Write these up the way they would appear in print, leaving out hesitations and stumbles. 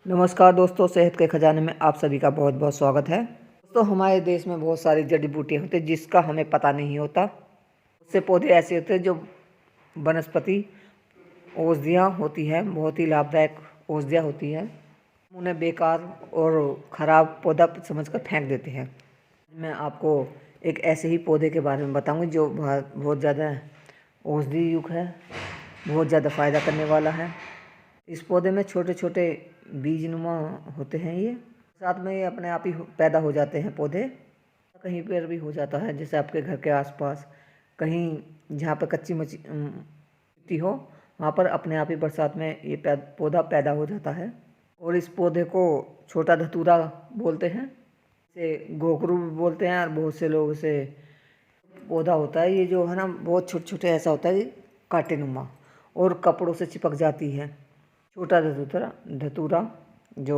नमस्कार दोस्तों, सेहत के खजाने में आप सभी का बहुत बहुत स्वागत है। दोस्तों, हमारे देश में बहुत सारी जड़ी बूटियाँ होती हैं जिसका हमें पता नहीं होता। बहुत से पौधे ऐसे होते हैं जो वनस्पति औषधियाँ होती हैं, बहुत ही लाभदायक औषधियाँ होती हैं। उन्हें बेकार और ख़राब पौधा समझकर फेंक देते हैं। मैं आपको एक ऐसे ही पौधे के बारे में बताऊंगा जो बहुत ज़्यादा औषधि युक्त है, बहुत ज़्यादा फ़ायदा करने वाला है। इस पौधे में छोटे छोटे बीजनुमा होते हैं। ये साथ में ये अपने आप ही पैदा हो जाते हैं पौधे। कहीं पर भी हो जाता है, जैसे आपके घर के आसपास कहीं जहाँ पर कच्ची मिट्टी हो, वहाँ पर अपने आप ही बरसात में ये पौधा पैदा हो जाता है। और इस पौधे को छोटा धतूरा बोलते हैं, इसे गोकरू भी बोलते हैं। और बहुत से लोग इसे पौधा होता है ये जो है ना, बहुत छोटे छोटे ऐसा होता है, कांटेनुमा, और कपड़ों से चिपक जाती है। छोटा धतूरा जो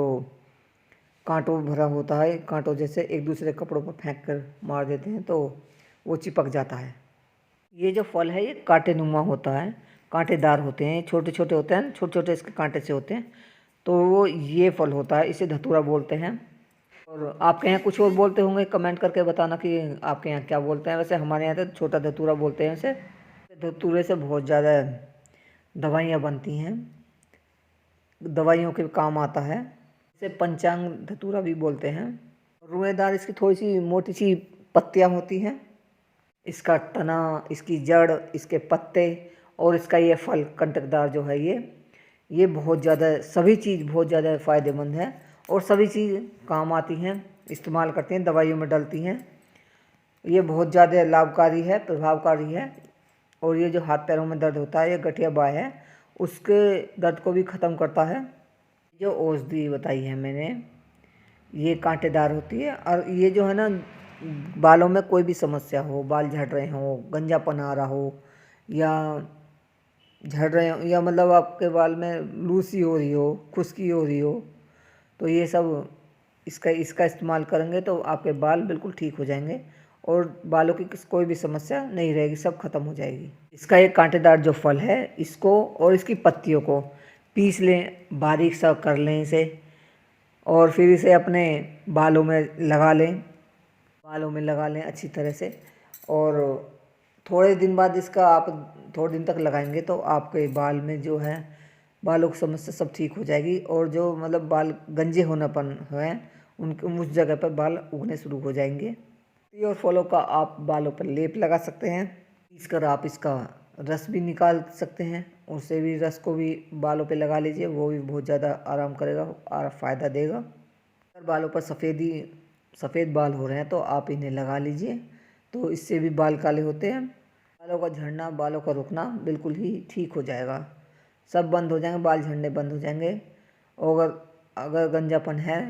कांटों भरा होता है, कांटों जैसे एक दूसरे कपड़ों पर फेंक कर मार देते हैं तो वो चिपक जाता है। ये जो फल है ये कांटेनुमा होता है, कांटेदार होते हैं, छोटे छोटे होते हैं, छोटे छोटे इसके कांटे से होते हैं। तो वो ये फल होता है, इसे धतूरा बोलते हैं। और आपके यहाँ कुछ और बोलते होंगे, कमेंट करके बताना कि आपके यहाँ क्या बोलते हैं। वैसे हमारे यहाँ तो छोटा धतूरा बोलते हैं इसे। धतूरे से बहुत ज़्यादा दवाइयाँ बनती हैं, दवाइयों के काम आता है। इसे पंचांग धतूरा भी बोलते हैं। रुएदार इसकी थोड़ी सी मोटी सी पत्तियाँ होती हैं। इसका तना, इसकी जड़, इसके पत्ते और इसका ये फल कंटकदार जो है ये बहुत ज़्यादा, सभी चीज़ बहुत ज़्यादा फ़ायदेमंद है और सभी चीज़ काम आती हैं, इस्तेमाल करते हैं, दवाइयों में डलती हैं। ये बहुत ज़्यादा लाभकारी है, प्रभावकारी है। और ये जो हाथ पैरों में दर्द होता है, ये गठिया बाय है, उसके दर्द को भी ख़त्म करता है। जो औषधि बताई है मैंने, ये कांटेदार होती है। और ये जो है ना, बालों में कोई भी समस्या हो, बाल झड़ रहे हो, गंजापन आ रहा हो, या झड़ रहे हो, या मतलब आपके बाल में लूसी हो रही हो, खुश्की हो रही हो, तो ये सब इसका इसका इस्तेमाल करेंगे तो आपके बाल बिल्कुल ठीक हो जाएंगे और बालों की कोई भी समस्या नहीं रहेगी, सब खत्म हो जाएगी। इसका एक कांटेदार जो फल है, इसको और इसकी पत्तियों को पीस लें, बारीक सा कर लें इसे, और फिर इसे अपने बालों में लगा लें, अच्छी तरह से। और थोड़े दिन बाद इसका आप थोड़े दिन तक लगाएंगे तो आपके बाल में जो है, बालों की समस्या सब ठीक हो जाएगी। और जो मतलब बाल गंजे होनापन है, उनके उस जगह पर बाल उगने शुरू हो जाएंगे। और फलों का आप बालों पर लेप लगा सकते हैं। पीसकर आप इसका रस भी निकाल सकते हैं, उससे भी रस को भी बालों पे लगा लीजिए, वो भी बहुत ज़्यादा आराम करेगा और फ़ायदा देगा। अगर बालों पर सफ़ेद बाल हो रहे हैं तो आप इन्हें लगा लीजिए, तो इससे भी बाल काले होते हैं। बालों का झड़ना, बालों का रुकना बिल्कुल ही ठीक हो जाएगा, सब बंद हो जाएंगे, बाल झड़ने बंद हो जाएंगे। और अगर गंजापन है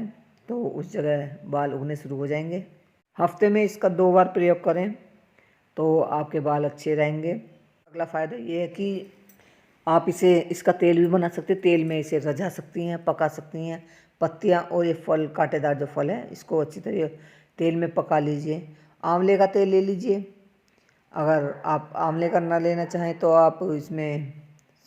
तो उस जगह बाल उगने शुरू हो जाएंगे। हफ्ते में इसका 2 बार प्रयोग करें तो आपके बाल अच्छे रहेंगे। अगला फ़ायदा ये है कि आप इसका तेल भी बना सकते हैं, तेल में इसे रझा सकती हैं, पका सकती हैं। पत्तियाँ और ये फल, कांटेदार जो फल है, इसको अच्छी तरह तेल में पका लीजिए। आंवले का तेल ले लीजिए। अगर आप आंवले का ना लेना चाहें तो आप इसमें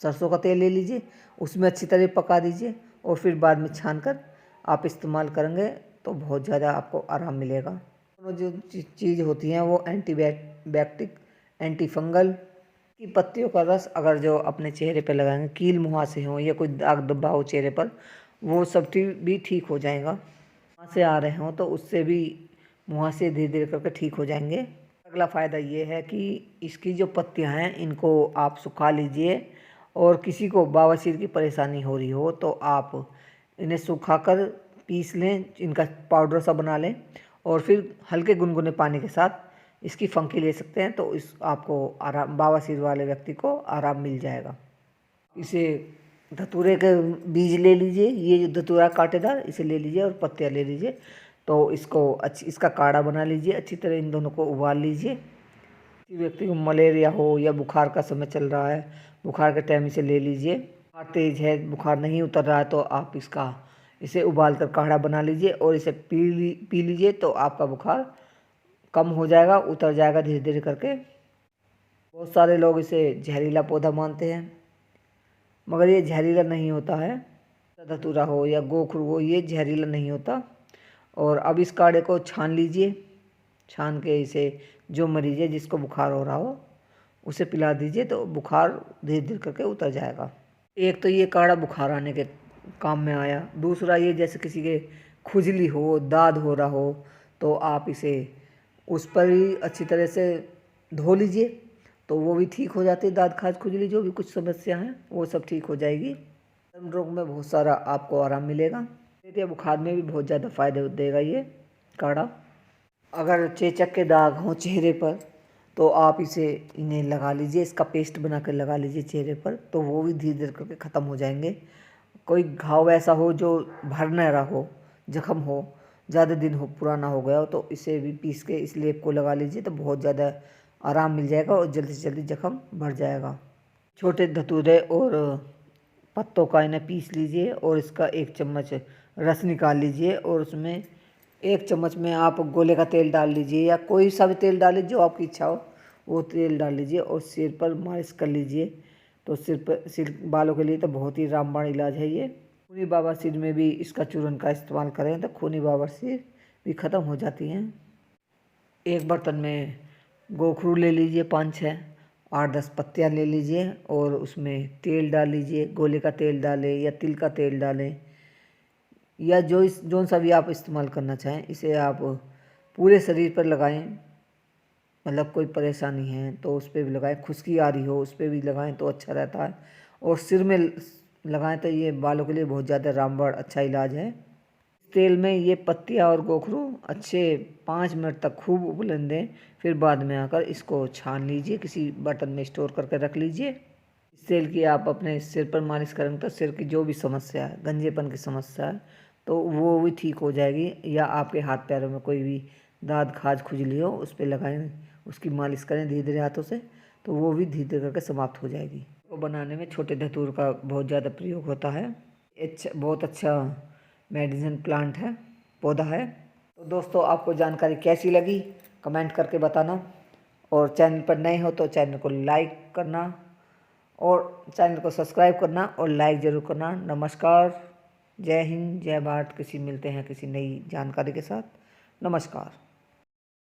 सरसों का तेल ले लीजिए, उसमें अच्छी तरह पका दीजिए और फिर बाद में छान कर आप इस्तेमाल करेंगे तो बहुत ज़्यादा आपको आराम मिलेगा। दोनों जो चीज़ होती हैं वो एंटीबायोटिक, एंटी फंगल की पत्तियों का रस अगर जो अपने चेहरे पर लगाएंगे, कील मुहासे हों या कोई दाग धब्बा हो चेहरे पर, वो सब भी ठीक हो जाएगा। मुहासे आ रहे हों तो उससे भी मुहासे धीरे धीरे करके ठीक हो जाएंगे। अगला फ़ायदा ये है कि इसकी जो पत्तियां हैं इनको आप सुखा लीजिए, और किसी को बवासीर की परेशानी हो रही हो तो आप इन्हें सुखाकर पीस लें, इनका पाउडर सा बना लें, और फिर हल्के गुनगुने पानी के साथ इसकी फंकी ले सकते हैं, तो इस आपको आराम, बवासीर वाले व्यक्ति को आराम मिल जाएगा। इसे धतूरे के बीज ले लीजिए, ये जो धतूरा कांटेदार, इसे ले लीजिए और पत्तियाँ ले लीजिए, तो इसका काढ़ा बना लीजिए, अच्छी तरह इन दोनों को उबाल लीजिए। किसी व्यक्ति को मलेरिया हो या बुखार का समय चल रहा है, बुखार के टाइम इसे ले लीजिए। बुखार तेज़ है, बुखार नहीं उतर रहा है तो आप इसे उबाल कर काढ़ा बना लीजिए और इसे पी लीजिए, तो आपका बुखार कम हो जाएगा, उतर जाएगा धीरे धीरे करके। बहुत सारे लोग इसे जहरीला पौधा मानते हैं, मगर ये जहरीला नहीं होता है। धतूरा हो या गोखरू हो, ये जहरीला नहीं होता। और अब इस काढ़े को छान लीजिए। छान के इसे जो मरीज है जिसको बुखार हो रहा हो उसे पिला दीजिए, तो बुखार धीरे धीरे करके उतर जाएगा। एक तो ये काढ़ा बुखार आने के काम में आया। दूसरा ये जैसे किसी के खुजली हो, दाद हो रहा हो, तो आप इसे उस पर ही अच्छी तरह से धो लीजिए, तो वो भी ठीक हो जाती है। दाद, खाज, खुजली जो भी कुछ समस्या हैं वो सब ठीक हो जाएगी। चर्म रोग में बहुत सारा आपको आराम मिलेगा। पेट या बुखार में भी बहुत ज़्यादा फायदे देगा ये काढ़ा। अगर चेचक के दाग हों चेहरे पर तो आप इन्हें लगा लीजिए, इसका पेस्ट बना कर लगा लीजिए चेहरे पर, तो वो भी धीरे धीरे करके ख़त्म हो जाएंगे। कोई घाव ऐसा हो जो भर न रहा हो, जख्म हो, ज़्यादा दिन हो पुराना हो गया हो, तो इसे भी पीस के इस लेप को लगा लीजिए, तो बहुत ज़्यादा आराम मिल जाएगा और जल्दी से जल्दी जख्म भर जाएगा। छोटे धतूरे और पत्तों का इन्हें पीस लीजिए और इसका 1 चम्मच रस निकाल लीजिए और उसमें 1 चम्मच में आप गोले का तेल डाल लीजिए या कोई सा भी तेल डाल लीजिए जो आपकी इच्छा हो, वो तेल डाल लीजिए और सिर पर मालिश कर लीजिए। तो सिर बालों के लिए तो बहुत ही रामबाण इलाज है ये। खूनी बवासीर में भी इसका चूर्ण का इस्तेमाल करें तो खूनी बवासीर भी ख़त्म हो जाती हैं। एक बर्तन में गोखरू ले लीजिए, 5-6, 8-10 पत्तियाँ ले लीजिए और उसमें तेल डाल लीजिए। गोले का तेल डालें या तिल का तेल डालें या जो सा भी आप इस्तेमाल करना चाहें। इसे आप पूरे शरीर पर लगाएं, मतलब कोई परेशानी है तो उस पर भी लगाएं। खुश्की आ रही हो उस पर भी लगाएं तो अच्छा रहता है। और सिर में लगाएं तो ये बालों के लिए बहुत ज़्यादा रामबाण अच्छा इलाज है। तेल में ये पत्तियाँ और गोखरू अच्छे 5 मिनट तक खूब उबलने दें, फिर बाद में आकर इसको छान लीजिए, किसी बर्तन में स्टोर करके रख लीजिए। इस तेल की आप अपने सिर पर मालिश करेंगे तो सिर की जो भी समस्या है, गंजेपन की समस्या है, तो वो भी ठीक हो जाएगी। या आपके हाथ पैरों में कोई भी दाद, खाज, खुजली हो उस पर लगाएं, उसकी मालिश करें धीरे धीरे हाथों से, तो वो भी धीरे धीरे करके समाप्त हो जाएगी। वो बनाने में छोटे धतूर का बहुत ज़्यादा प्रयोग होता है। बहुत अच्छा मेडिसिन प्लांट है, पौधा है। तो दोस्तों आपको जानकारी कैसी लगी कमेंट करके बताना, और चैनल पर नए हो तो चैनल को लाइक करना और चैनल को सब्सक्राइब करना और लाइक ज़रूर करना। नमस्कार, जय हिंद, जय भारत। मिलते हैं किसी नई जानकारी के साथ। नमस्कार।